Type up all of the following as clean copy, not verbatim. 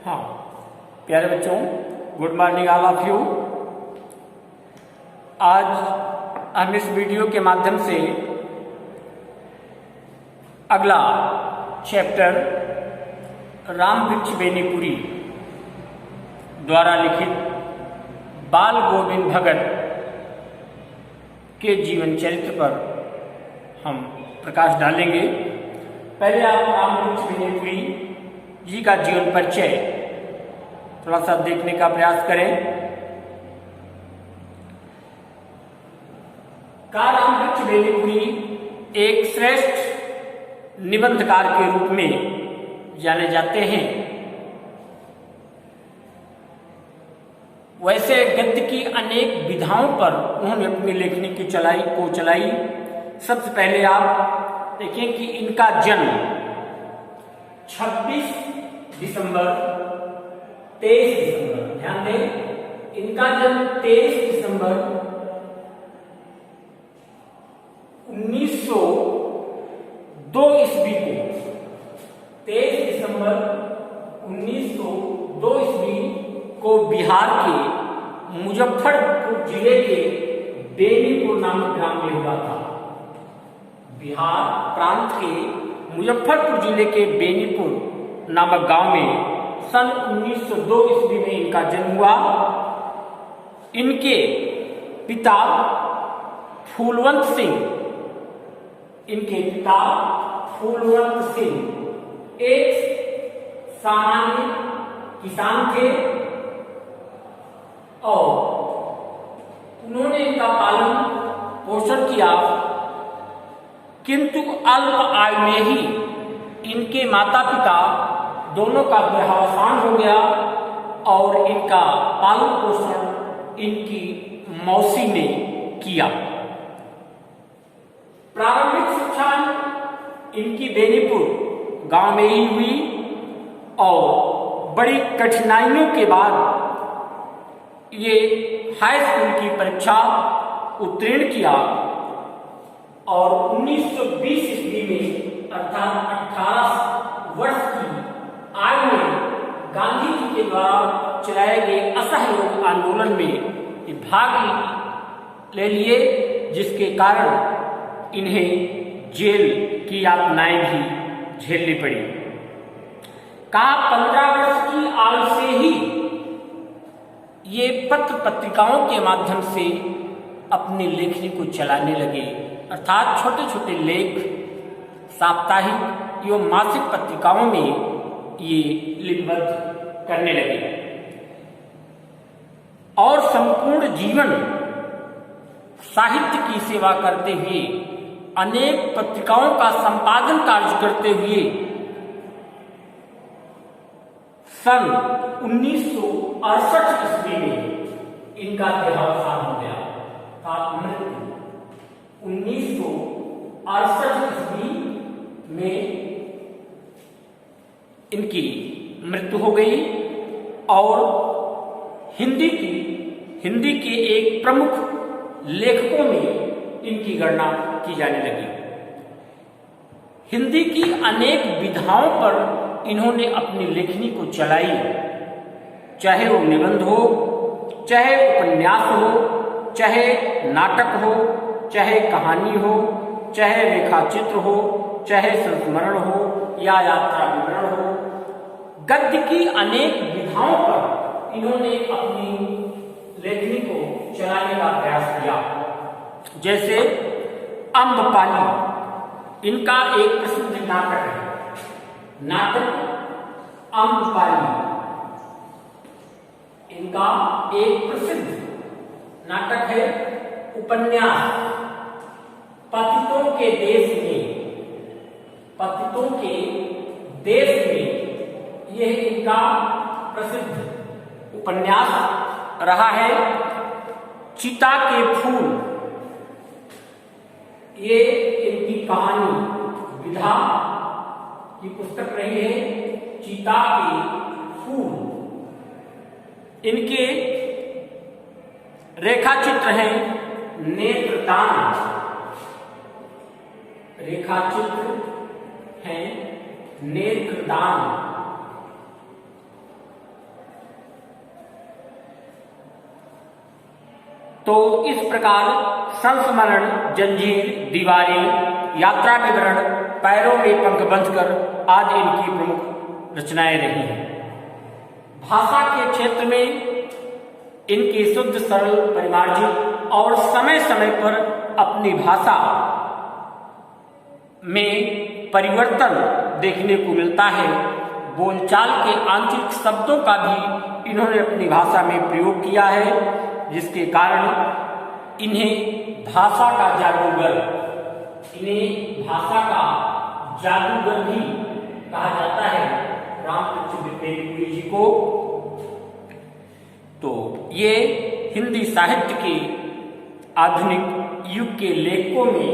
हाँ प्यारे बच्चों, good morning all of you. आज हम इस वीडियो के माध्यम से अगला चैप्टर रामवृक्ष बेनीपुरी द्वारा लिखित बाल गोविंद भगत के जीवन चरित्र पर हम प्रकाश डालेंगे। पहले आप रामवृक्ष बेनीपुरी जी का जीवन परिचय थोड़ा सा देखने का प्रयास करें। रामवृक्ष बेनीपुरी एक श्रेष्ठ निबंधकार के रूप में जाने जाते हैं। वैसे गद्य की अनेक विधाओं पर उन्होंने अपनी लेखनी की चलाई। सबसे पहले आप देखें कि इनका जन्म 26 दिसंबर 23 दिसंबर, ध्यान दें, इनका जन्म 23 दिसंबर 1902 ईस्वी को, 23 दिसंबर 1902 ईस्वी को बिहार के मुजफ्फरपुर जिले के बेनीपुर नामक ग्राम में हुआ था। बिहार प्रांत के मुजफ्फरपुर जिले के बेनीपुर नामक गांव में सन 1902 ईस्वी में इनका जन्म हुआ। इनके पिता फूलवंत सिंह एक सामान्य किसान थे और उन्होंने इनका पालन पोषण किया, किंतु अल्प आयु में ही इनके माता पिता दोनों का देहावसान हो गया और इनका पालन पोषण इनकी मौसी ने किया। प्रारंभिक शिक्षा इनकी बेनीपुर गांव में ही हुई और बड़ी कठिनाइयों के बाद ये हाई स्कूल की परीक्षा उत्तीर्ण किया और 1920 ईस्वी में अर्थात 18 वर्ष की आयु में गांधी जी के द्वारा चलाए गए असहयोग आंदोलन में भाग ले लिए, जिसके कारण इन्हें जेल की यातनाएं भी झेलनी पड़ी। 15 वर्ष की आयु से ही ये पत्र पत्रिकाओं के माध्यम से अपनी लेखनी को चलाने लगे, अर्थात छोटे छोटे लेख साप्ताहिक एवं मासिक पत्रिकाओं में ये लिपिबद्ध करने लगे और संपूर्ण जीवन साहित्य की सेवा करते हुए अनेक पत्रिकाओं का संपादन कार्य करते हुए सन 1968 ईस्वी में इनका देहावसान हो गया। 1968 ईस्वी में इनकी मृत्यु हो गई और हिंदी के एक प्रमुख लेखकों में इनकी गणना की जाने लगी। हिंदी की अनेक विधाओं पर इन्होंने अपनी लेखनी को चलाई, चाहे वो निबंध हो, चाहे उपन्यास हो, चाहे नाटक हो, चाहे कहानी हो, चाहे रेखाचित्र हो, चाहे संस्मरण हो या यात्रा विवरण हो। गद्य की अनेक विधाओं पर इन्होंने अपनी लेखनी को चलाने का प्रयास किया। जैसे अम्बपाली इनका एक प्रसिद्ध नाटक है। नाटक अम्बपाली इनका एक प्रसिद्ध नाटक है। उपन्यास पतितों के देश में यह इनका प्रसिद्ध उपन्यास रहा है। चिता के फूल ये इनकी कहानी विधा की पुस्तक रही है। चिता के फूल इनके रेखाचित्र हैं। नेत्रदान रेखाचित्र हैं। नेत्रदान तो इस प्रकार संस्मरण, जंजीर, दीवारें, यात्रा विवरण, पैरों में पंख बंधकर आदि इनकी प्रमुख रचनाएं रही हैं। भाषा के क्षेत्र में इनकी शुद्ध, सरल, परिमार्जित और समय समय पर अपनी भाषा में परिवर्तन देखने को मिलता है। बोलचाल के आंतरिक शब्दों का भी इन्होंने अपनी भाषा में प्रयोग किया है, जिसके कारण इन्हें भाषा का जादूगर भी कहा जाता है, रामकृष्ण द्विवेदी जी को। तो ये हिंदी साहित्य के आधुनिक युग के लेखकों में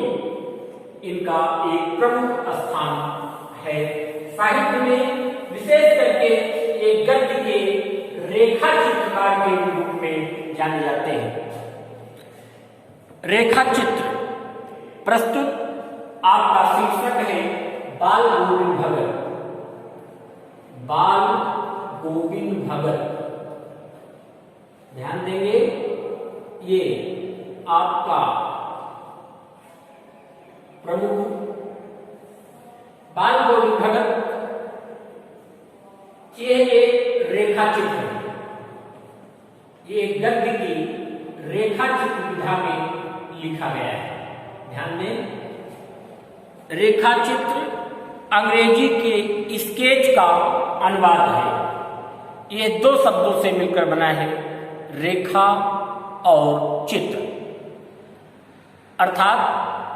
इनका एक प्रमुख स्थान है। साहित्य में विशेष करके ये गद्य के रेखा चित्रकार के रूप में जाने जाते हैं। रेखा चित्र प्रस्तुत आपका शीर्षक है बाल गोविंद भगत। बाल गोविंद भगत, ध्यान देंगे, ये आपका प्रमुख बाल गोविंद भगत, ये एक रेखा चित्र है। ये गद्य की रेखा चित्र विधा में लिखा गया है। ध्यान दें, रेखा चित्र अंग्रेजी के स्केच का अनुवाद है। ये दो शब्दों से मिलकर बना है, रेखा और चित्र। अर्थात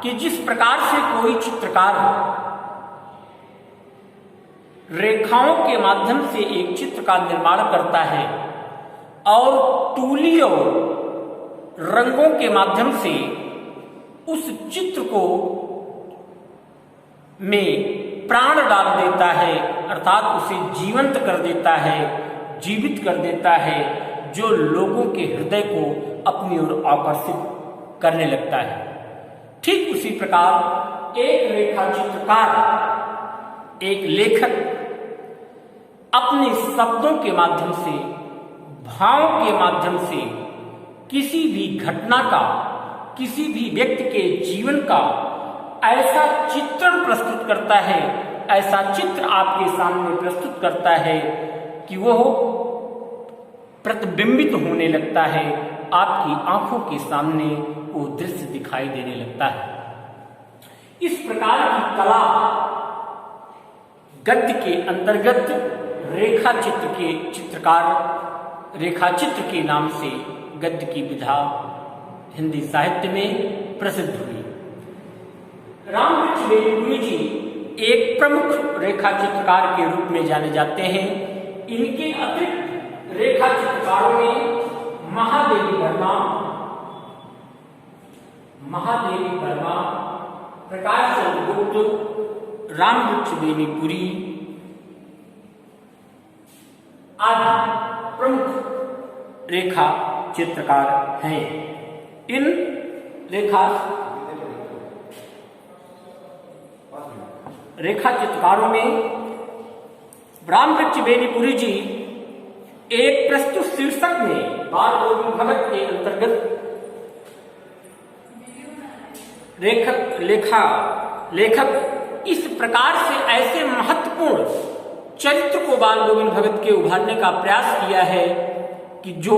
कि जिस प्रकार से कोई चित्रकार रेखाओं के माध्यम से एक चित्र का निर्माण करता है और तूली और रंगों के माध्यम से उस चित्र को में प्राण डाल देता है, अर्थात उसे जीवंत कर देता है, जीवित कर देता है, जो लोगों के हृदय को अपनी ओर आकर्षित करने लगता है। ठीक उसी प्रकार एक रेखा चित्रकार, एक लेखक अपने शब्दों के माध्यम से, भाव के माध्यम से किसी भी घटना का, किसी भी व्यक्ति के जीवन का ऐसा चित्रण प्रस्तुत करता है, ऐसा चित्र आपके सामने प्रस्तुत करता है कि वह प्रतिबिंबित होने लगता है, आपकी आंखों के सामने वो दृश्य दिखाई देने लगता है। इस प्रकार की कला गद्य के अंतर्गत रेखा चित्र के चित्रकार, रेखा चित्र के नाम से गद्य की विधा हिंदी साहित्य में प्रसिद्ध हुई। रामकृष्ण द्विवेदी जी एक प्रमुख रेखा चित्रकार के रूप में जाने जाते हैं। इनके अतिरिक्त रेखा चित्रकारों में महादेवी वर्मा, प्रकाश चंद्र गुप्त, रामकृष्ण बेनीपुरी आदि प्रमुख रेखा चित्रकार हैं। इन रेखा चित्रकारों में रामकृष्ण बेनीपुरी जी एक प्रस्तुत शीर्षक में बाल गोविंद भगत के अंतर्गत लेखक इस प्रकार से ऐसे महत्वपूर्ण चरित्र को बाल गोविंद भगत के उभारने का प्रयास किया है कि जो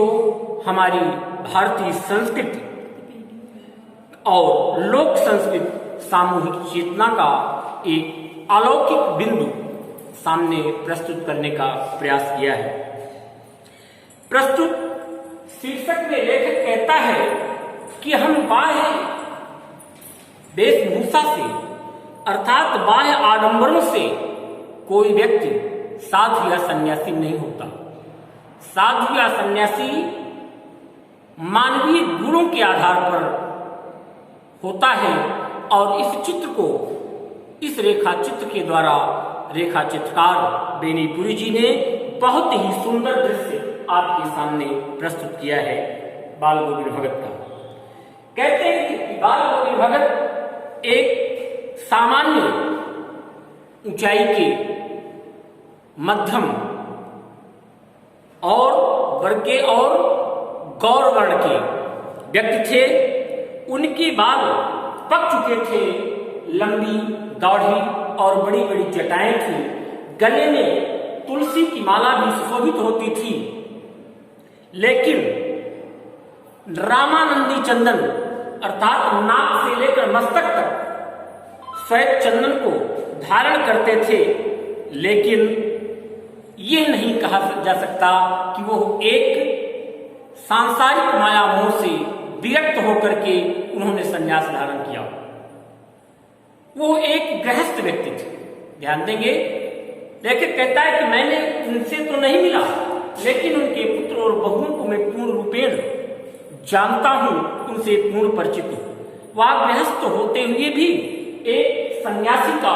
हमारी भारतीय संस्कृति और लोक संस्कृति सामूहिक चेतना का एक अलौकिक बिंदु सामने प्रस्तुत करने का प्रयास किया है। प्रस्तुत शीर्षक में लेखक कहता है कि हम बाह्य वेशभूषा से, अर्थात बाह्य आडंबरों से कोई व्यक्ति साधु या सन्यासी नहीं होता। साधु या सन्यासी मानवीय गुणों के आधार पर होता है और इस चित्र को, इस रेखा चित्र के द्वारा रेखा चित्रकार बेनीपुरी जी ने बहुत ही सुंदर दृश्य आपके सामने प्रस्तुत किया है बाल गोविंद भगत का। कहते हैं कि बाल गोविंद भगत एक सामान्य ऊंचाई के, मध्यम और वर्ग के और गौर वर्ण के व्यक्ति थे। उनके बाल पक चुके थे, लंबी दाढ़ी और बड़ी बड़ी जटाएं थी। गले में तुलसी की माला भी सुशोभित होती थी। लेकिन रामानंदी चंदन अर्थात नाक से लेकर मस्तक तक श्वेत चंदन को धारण करते थे। लेकिन यह नहीं कहा जा सकता कि वो एक सांसारिक माया मोह से विरक्त होकर के उन्होंने संन्यास धारण किया। वो एक गृहस्थ व्यक्ति थे, ध्यान देंगे। लेकिन कहता है कि मैंने उनसे तो नहीं मिला, लेकिन उनके पुत्र और बहुओं को मैं पूर्ण रूपेण जानता हूं, उनसे पूर्ण परिचित हूं। वह गृहस्थ होते हुए भी एक सन्यासी का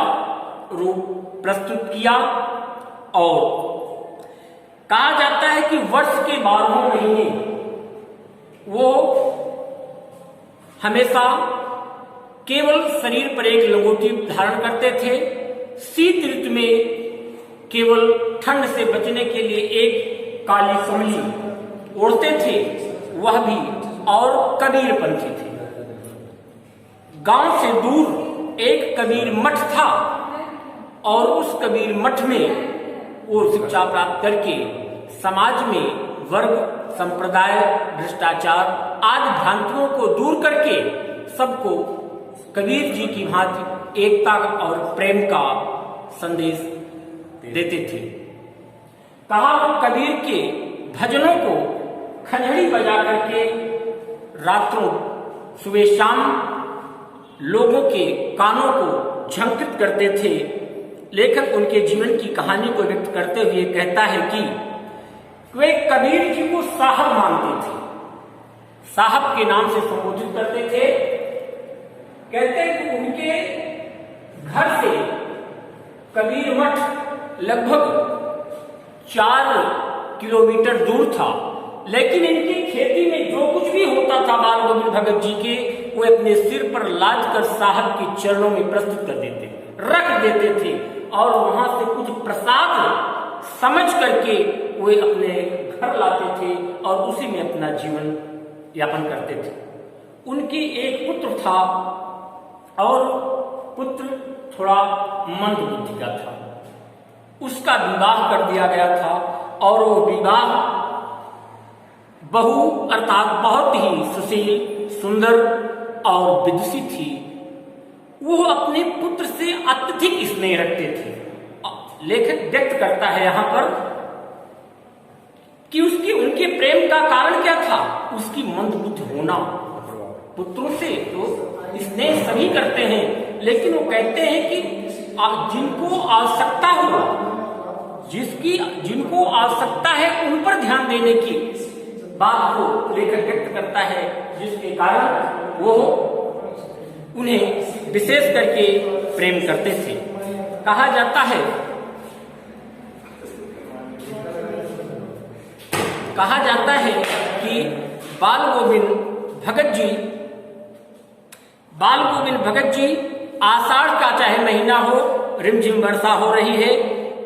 रूप प्रस्तुत किया। और कहा जाता है कि वर्ष के 12 महीने वो हमेशा केवल शरीर पर एक लंगोटी धारण करते थे। शीत ऋतु में केवल ठंड से बचने के लिए एक काली कमली ओढ़ते थे, वह भी, और कबीर पंथी थे। गांव से दूर एक कबीर मठ था और उस कबीर मठ में वो शिक्षा प्राप्त करके समाज में वर्ग, संप्रदाय, भ्रष्टाचार आदि भ्रांतियों को दूर करके सबको कबीर जी की भांति एकता और प्रेम का संदेश देते थे। कहा कबीर के भजनों को खंजड़ी बजा करके रात्रों सुबह शाम लोगों के कानों को झंकृत करते थे। लेखक उनके जीवन की कहानी को व्यक्त करते हुए कहता है कि वे कबीर जी को साहब मानते थे, साहब के नाम से संबोधित करते थे। कहते हैं कि उनके घर से कबीर मठ लगभग 4 किलोमीटर दूर था। लेकिन इनकी खेती में जो कुछ भी होता था बाल गोविंद भगत जी के, वो अपने सिर पर लाद कर साहब के चरणों में प्रस्तुत कर देते, रख देते थे और वहां से कुछ प्रसाद समझ करके वे अपने घर लाते थे और उसी में अपना जीवन यापन करते थे। उनकी एक पुत्र था और पुत्र थोड़ा मंद बुद्धि का था। उसका विवाह कर दिया गया था और वो विवाह बहू अर्थात बहुत ही सुशील, सुंदर और विदुषी थी। वो अपने पुत्र से अत्यधिक स्नेह रखते थे। लेखक व्यक्त करता है यहां पर कि उसकी उनके प्रेम का कारण क्या था? उसकी मंदबुद्धि होना। पुत्रों से तो स्नेह सभी करते हैं, लेकिन वो कहते हैं कि जिनको आवश्यकता हो, जिनको आवश्यकता है उन पर ध्यान देने की बात को लेकर व्यक्त करता है, जिसके कारण वो उन्हें विशेष करके प्रेम करते थे। कहा जाता है कि बाल गोविंद भगत जी आषाढ़ का चाहे महीना हो, रिमझिम वर्षा हो रही है,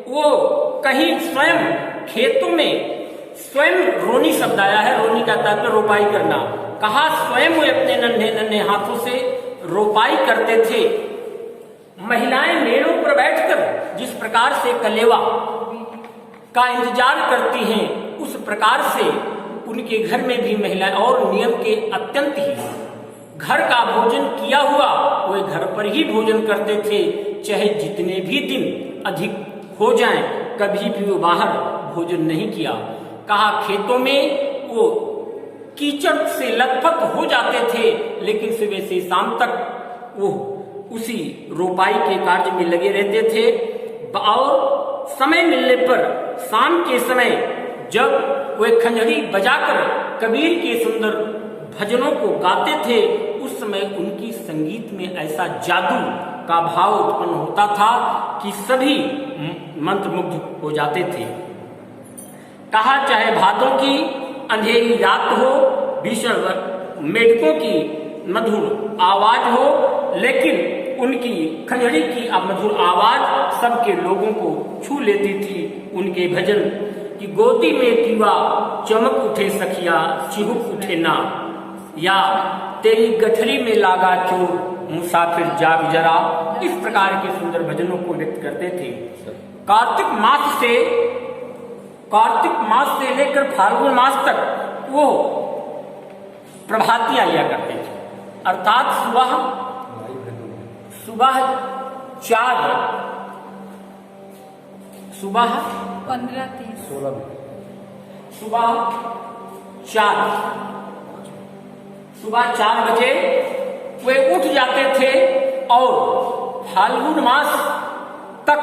वो कहीं स्वयं खेतों में स्वयं रोनी शब्द आया है, रोनी का तात्पर्य रोपाई करना। कहा स्वयं वो अपने नन्हे नन्हे हाथों से रोपाई करते थे। महिलाएं मेड़ों पर बैठकर जिस प्रकार से कलेवा का इंतजार करती हैं, उस प्रकार से उनके घर में भी महिलाएं और नियम के अत्यंत ही घर का भोजन किया हुआ वे घर पर ही भोजन करते थे, चाहे जितने भी दिन अधिक हो जाएं, कभी भी वो बाहर भोजन नहीं किया। कहा खेतों में वो कीचड़ से लथपथ हो जाते थे, लेकिन सुबह से शाम तक वो उसी रोपाई के कार्य में लगे रहते थे। और समय मिलने पर शाम के समय जब वे खंजड़ी बजाकर कबीर के सुंदर भजनों को गाते थे, उस समय उनकी संगीत में ऐसा जादू का भाव उत्पन्न होता था कि सभी मंत्रमुग्ध हो जाते थे। कहा चाहे भादों की अंधेरी रात हो, भीषण मेढकों की मधुर आवाज हो, लेकिन उनकी खंजड़ी की मधुर आवाज सबके लोगों को छू लेती थी। उनके भजन कि गोदी में पीवा चमक उठे सखिया, चिहुक उठे ना, या तेरी गठरी में लागा चोर मुसाफिर जाग जरा, इस प्रकार के सुंदर भजनों को व्यक्त करते थे। कार्तिक मास से लेकर फाल्गुन मास तक वो प्रभातियां लिया करते थे, अर्थात सुबह 4 बजे वे उठ जाते थे और फाल्गुन मास तक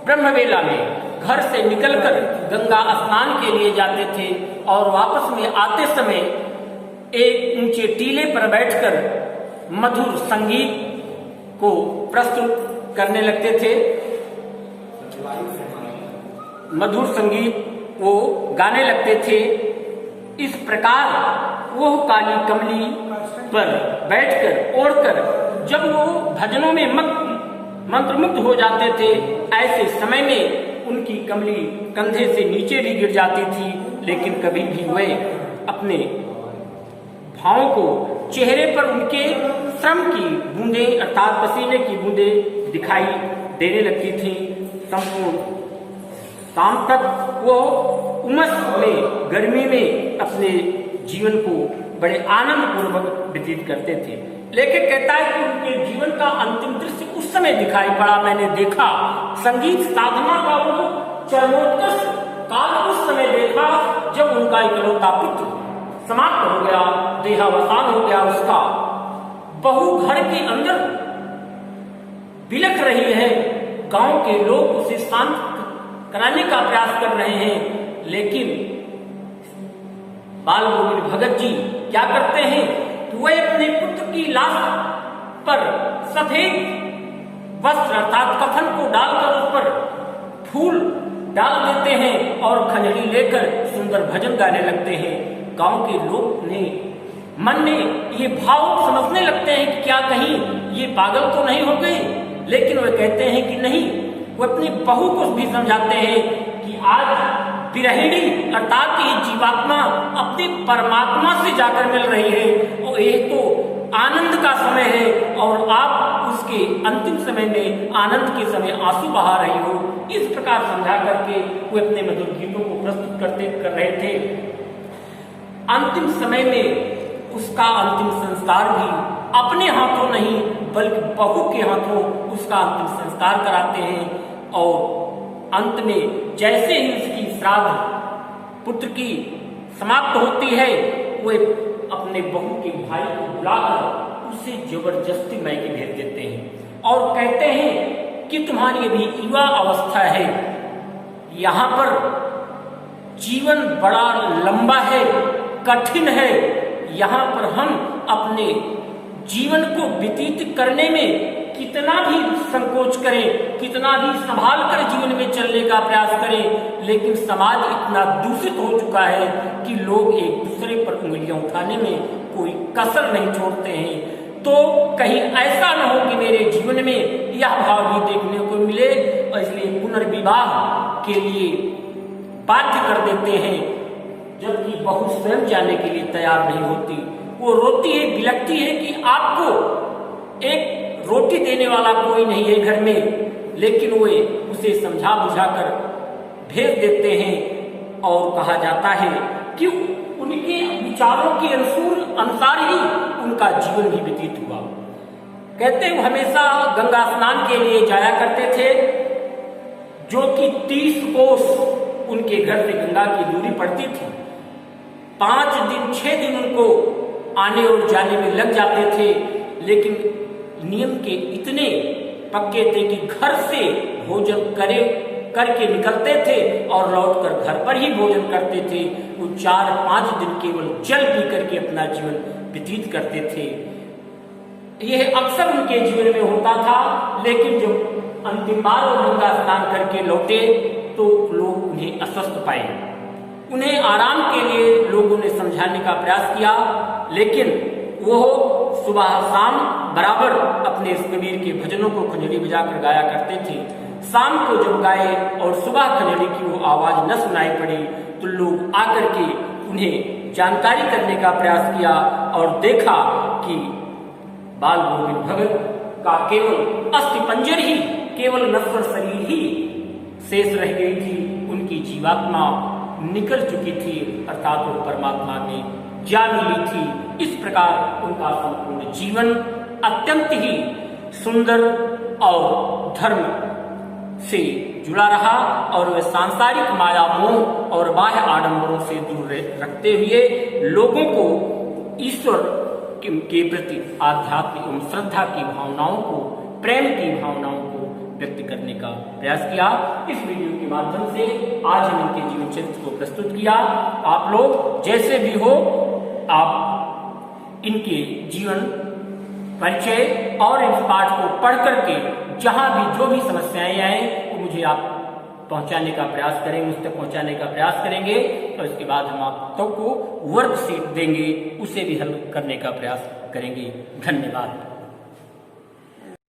ब्रह्मवेला में घर से निकलकर गंगा स्नान के लिए जाते थे और वापस में आते समय एक ऊंचे टीले पर बैठकर मधुर संगीत को प्रस्तुत करने लगते थे। मधुर संगीत वो गाने लगते थे। इस प्रकार वो काली कमली पर बैठकर ओढ़कर जब वो भजनों में मंत्रमुग्ध हो जाते थे, ऐसे समय में उनकी कमली कंधे से नीचे भी गिर जाती थी, लेकिन कभी भी वे अपने भावों को चेहरे पर उनके श्रम की बूंदें अर्थात पसीने की बूंदें दिखाई देने लगती थी। संपूर्ण शाम तक वो उमस में गर्मी में अपने जीवन को बड़े आनंद पूर्वक व्यतीत करते थे। लेखक कहता है कि उनके जीवन का अंतिम दृश्य उस समय दिखाई पड़ा, मैंने देखा संगीत साधना का वो चरमोत्कर्ष काल उस समय देखा जब उनका इकलौता पुत्र समाप्त हो गया, देहावसान हो गया उसका। बहू घर के अंदर बिलख रही है, गांव के लोग उसे शांत कराने का प्रयास कर रहे हैं, लेकिन बाल गोविंद भगत जी क्या करते हैं कि वह अपने पुत्र की लाश पर सफेद वस्त्र अर्थात कफन को डालकर उस पर फूल डाल देते हैं और खंजरी लेकर सुंदर भजन गाने लगते हैं। गांव के लोग ने मन में ये भाव समझने लगते हैं कि क्या कहीं ये पागल तो नहीं हो गए, लेकिन वे कहते हैं कि नहीं। वो अपनी बहू को भी समझाते हैं कि आज विरहिणी अर्थात ये जीवात्मा अपने परमात्मा से जाकर मिल रही है और ये तो आनंद का समय है और आप उसके अंतिम समय में आनंद के समय आंसू बहा रही हो। इस प्रकार समझा करके वो अपने मधुर गीतों को प्रस्तुत कर रहे थे। अंतिम समय में उसका अंतिम संस्कार भी अपने हाथों नहीं बल्कि बहू के हाथों उसका अंतिम संस्कार कराते हैं और अंत में जैसे ही उसकी श्राद्ध पुत्र की समाप्त होती है, वे अपने बहू के भाई को बुलाकर उसे जबरदस्ती मैके भेज देते हैं और कहते हैं कि तुम्हारी अभी युवा अवस्था है, यहाँ पर जीवन बड़ा लंबा है, कठिन है, यहाँ पर हम अपने जीवन को व्यतीत करने में कितना भी संकोच करें, कितना भी संभाल कर जीवन में चलने का प्रयास करें, लेकिन समाज इतना दूषित हो चुका है कि लोग एक दूसरे पर उंगलियां उठाने में कोई कसर नहीं छोड़ते हैं। तो कहीं ऐसा न हो कि मेरे जीवन में यह भाव भी देखने को मिले और इसलिए पुनर्विवाह के लिए बाध्य कर देते हैं, जबकि बहू स्वयं जाने के लिए तैयार नहीं होती। वो रोती है, बिलखती है कि आपको एक रोटी देने वाला कोई नहीं है घर में, लेकिन वे उसे समझा बुझाकर भेज देते हैं और कहा जाता है कि उनके विचारों के अनुसार ही उनका जीवन भी व्यतीत हुआ। कहते हैं हमेशा गंगा स्नान के लिए जाया करते थे, जो कि 30 कोस उनके घर से गंगा की दूरी पड़ती थी। 5 दिन 6 दिन उनको आने और जाने में लग जाते थे, लेकिन नियम के इतने पक्के थे कि घर से भोजन करके निकलते थे और लौटकर घर पर ही भोजन करते थे। वो 4-5 दिन केवल जल पी करके अपना जीवन व्यतीत करते थे। यह अक्सर उनके जीवन में होता था, लेकिन जब अंतिम बार वो गंगा स्नान करके लौटे तो लोग उन्हें अस्वस्थ पाए। उन्हें आराम के लिए लोगों ने समझाने का प्रयास किया, लेकिन वो सुबह शाम बराबर अपने इस कबीर के भजनों को खंजरी बजाकर गाया करते थे। शाम को जब गाए और सुबह खंजरी की वो आवाज न सुनाई पड़ी तो लोग आकर के उन्हें जानकारी करने का प्रयास किया और देखा कि बाल गोविंद भगत का केवल अस्थिपंजर ही, केवल नश्वर शरीर ही शेष रह गई थी, उनकी जीवात्मा निकल चुकी थी, अर्थात वो परमात्मा में जा मिली थी। इस प्रकार उनका संपूर्ण जीवन अत्यंत ही सुंदर और धर्म से जुड़ा रहा और वे सांसारिक माया मोह और बाह्य आडंबरों से दूर रखते हुए लोगों को ईश्वर के प्रति आध्यात्मिक एवं श्रद्धा की भावनाओं को, प्रेम की भावनाओं को व्यक्त करने का प्रयास किया। इस वीडियो के माध्यम से आज हम इनके जीवन चरित्र को प्रस्तुत किया। आप लोग जैसे भी हो, आप इनके जीवन परिचय और इस पाठ को पढ़ करके जहां भी जो भी समस्याएं आए तो मुझे आप पहुंचाने का प्रयास करेंगे, मुझ तक पहुंचाने का प्रयास करेंगे और इसके बाद हम आप सबको वर्कशीट देंगे, उसे भी हल करने का प्रयास करेंगे। धन्यवाद।